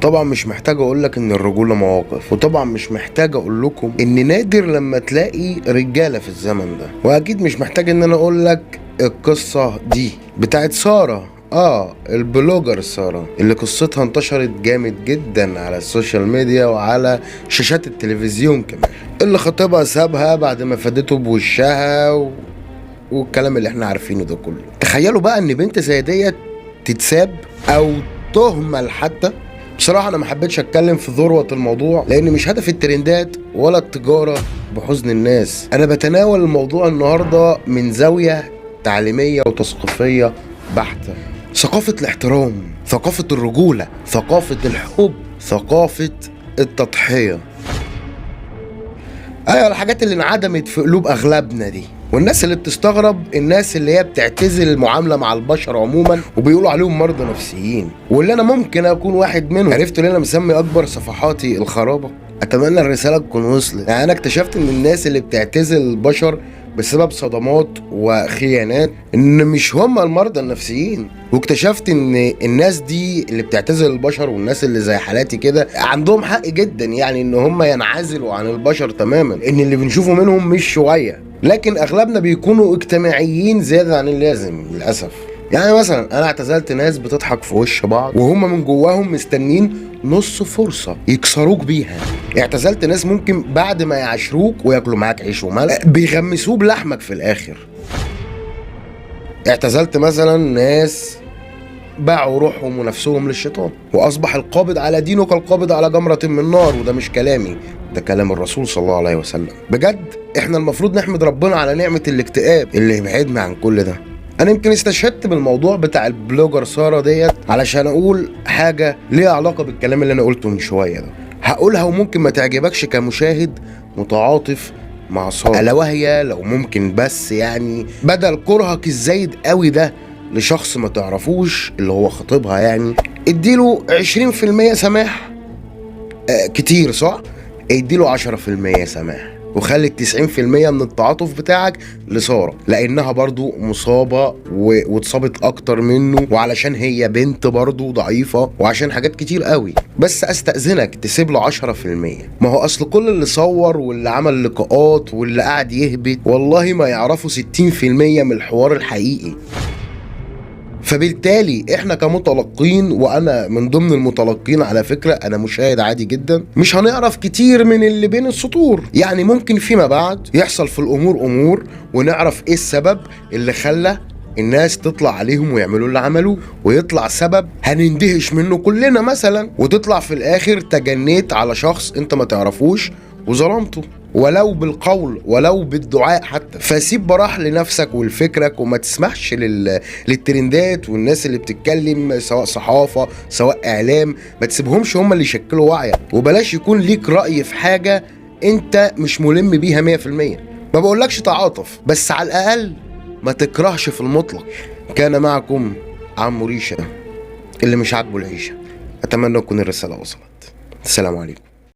وطبعا مش محتاج اقول لك ان الرجوله مواقف، وطبعا مش محتاج اقول لكم ان نادر لما تلاقي رجاله في الزمن ده، واكيد مش محتاج ان انا اقول لك القصه دي بتاعت ساره، البلوجر ساره اللي قصتها انتشرت جامد جدا على السوشيال ميديا وعلى شاشات التلفزيون كمان، اللي خطيبها سابها بعد ما فادته بوشها والكلام اللي احنا عارفينه ده كله. تخيلوا بقى ان بنت زي ديت تتساب او تهمل حتى. بصراحة أنا ما حبيتش أتكلم في ذروة الموضوع لأن مش هدف الترندات ولا التجارة بحزن الناس. أنا بتناول الموضوع النهاردة من زاوية تعليمية وتثقيفية بحتة. ثقافة الاحترام، ثقافة الرجولة، ثقافة الحب، ثقافة التضحية. أيوة الحاجات اللي انعدمت في قلوب أغلبنا دي. والناس اللي بتستغرب الناس اللي هي بتعتزل المعامله مع البشر عموما وبيقولوا عليهم مرضى نفسيين، واللي انا ممكن اكون واحد منهم. عرفتوا ليه انا مسمي اكبر صفحاتي الخرابه؟ اتمنى الرساله تكون وصلت. يعني انا اكتشفت ان الناس اللي بتعتزل البشر بسبب صدمات وخيانات ان مش هم المرضى النفسيين، واكتشفت ان الناس دي اللي بتعتزل البشر والناس اللي زي حالاتي كده عندهم حق جدا، يعني ان هم ينعزلوا عن البشر تماما، ان اللي بنشوفه منهم مش شويه، لكن اغلبنا بيكونوا اجتماعيين زياده عن اللازم للاسف. يعني مثلا انا اعتزلت ناس بتضحك في وش بعض وهم من جواهم مستنين نص فرصه يكسروك بيها. اعتزلت ناس ممكن بعد ما يعاشروك وياكلوا معاك عيش وملح بيغمسوه بلحمك في الاخر. اعتزلت مثلا ناس باعوا روحهم ونفسهم للشيطان، واصبح القابض على دينه كالقابض على جمره من نار. وده مش كلامي، ده كلام الرسول صلى الله عليه وسلم. بجد احنا المفروض نحمد ربنا على نعمه الاكتئاب اللي يبعدنا عن كل ده. انا يمكن استشهدت بالموضوع بتاع البلوجر ساره ديت علشان اقول حاجه ليها علاقه بالكلام اللي انا قلته من شويه ده. هقولها وممكن ما تعجبكش كمشاهد متعاطف مع ساره، الا وهي لو ممكن بس يعني بدل كرهك الزايد قوي ده لشخص ما تعرفوش اللي هو خطيبها، يعني اديله 20% سماح. كتير صح؟ اديله 10% سماح وخلي 90% من التعاطف بتاعك لساره، لانها برضو مصابه واتصابت اكتر منه، وعلشان هي بنت برضو ضعيفه، وعشان حاجات كتير قوي. بس استأذنك تسيب له 10%. ما هو اصل كل اللي صور واللي عمل لقاءات واللي قاعد يهبط والله ما يعرفوا 60% من الحوار الحقيقي. فبالتالي احنا كمتلقين، وانا من ضمن المتلقين على فكرة، انا مشاهد عادي جدا، مش هنعرف كتير من اللي بين السطور. يعني ممكن فيما بعد يحصل في الامور امور ونعرف ايه السبب اللي خلى الناس تطلع عليهم ويعملوا اللي عملوه، ويطلع سبب هنندهش منه كلنا مثلا، وتطلع في الاخر تجنيت على شخص انت ما تعرفوش وظلمته ولو بالقول ولو بالدعاء حتى. فسيب براح لنفسك ولفكرك، وما تسمحش للترندات والناس اللي بتتكلم سواء صحافة سواء اعلام، ما تسيبهمش هم اللي يشكلوا وعيك. وبلاش يكون ليك رأي في حاجة انت مش ملم بيها 100%. ما بقولكش تعاطف، بس على الاقل ما تكرهش في المطلق. كان معكم عمو ريشة اللي مش عاجبه العيشة. اتمنى تكون الرسالة وصلت. السلام عليكم.